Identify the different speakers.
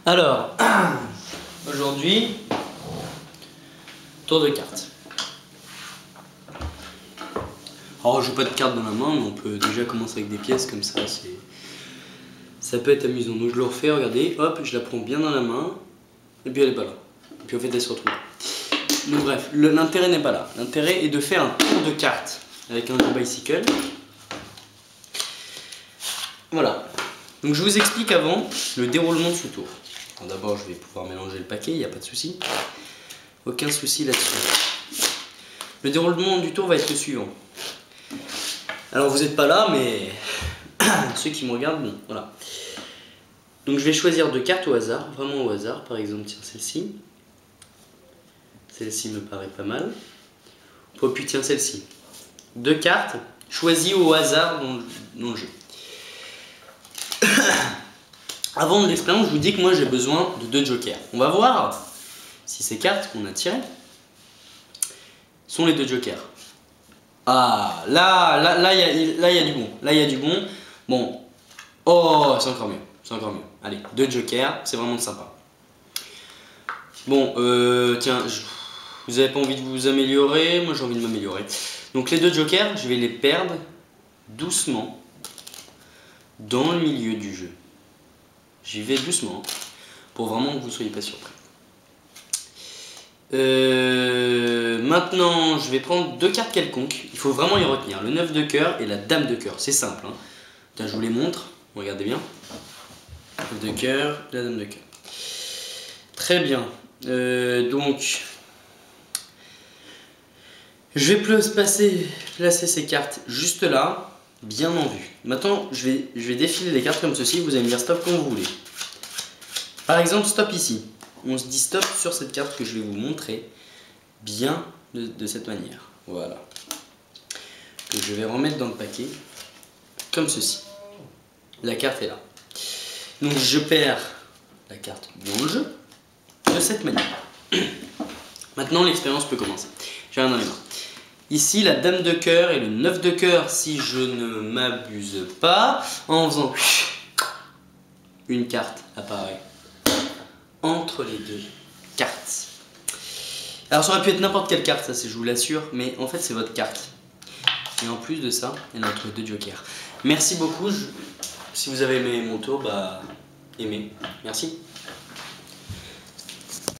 Speaker 1: Alors, aujourd'hui, tour de cartes. Alors, je n'ai pas de cartes dans la main, mais on peut déjà commencer avec des pièces comme ça. Ça peut être amusant. Donc, je le refais, regardez, hop, je la prends bien dans la main, et puis elle n'est pas là. Et puis en fait, elle se retrouve. Donc, bref, l'intérêt n'est pas là. L'intérêt est de faire un tour de cartes avec un bicycle. Voilà. Donc, je vous explique avant le déroulement de ce tour. D'abord, je vais pouvoir mélanger le paquet, il n'y a pas de souci. Aucun souci là-dessus. Le déroulement du tour va être le suivant. Alors, vous n'êtes pas là, mais ceux qui me regardent, bon, voilà. Donc, je vais choisir deux cartes au hasard, vraiment au hasard. Par exemple, tiens, celle-ci. Celle-ci me paraît pas mal. Oh, puis tiens, celle-ci. Deux cartes choisies au hasard dans le jeu. Avant de l'expérience, je vous dis que moi j'ai besoin de 2 jokers. On va voir si ces cartes qu'on a tirées sont les 2 jokers. Ah, là, il y a du bon. Là, il y a du bon. Bon. Oh, c'est encore mieux. C'est encore mieux. Allez, 2 jokers, c'est vraiment sympa. Bon, tiens, vous n'avez pas envie de vous améliorer? Moi, j'ai envie de m'améliorer. Donc, les 2 jokers, je vais les perdre doucement dans le milieu du jeu. J'y vais doucement pour vraiment que vous ne soyez pas surpris. Maintenant, je vais prendre 2 cartes quelconques. Il faut vraiment y retenir. Le 9 de cœur et la dame de cœur. C'est simple. Hein. Tiens, je vous les montre. Regardez bien. Le 9 de cœur, la dame de cœur. Très bien. Donc, je vais placer ces cartes juste là. Bien en vue. Maintenant, je vais défiler les cartes comme ceci. Vous allez me dire stop quand vous voulez. Par exemple, stop ici. On se dit stop sur cette carte que je vais vous montrer bien de cette manière. Voilà. Que je vais remettre dans le paquet comme ceci. La carte est là. Donc, je perds la carte dans le jeu de cette manière. Maintenant, l'expérience peut commencer. J'ai rien dans les mains. Ici, la dame de cœur et le 9 de cœur, si je ne m'abuse pas, en faisant une carte apparaît entre les 2 cartes. Alors, ça aurait pu être n'importe quelle carte, ça, je vous l'assure, mais en fait, c'est votre carte. Et en plus de ça, elle est entre 2 jokers. Merci beaucoup. Si vous avez aimé mon tour, bah, aimez. Merci.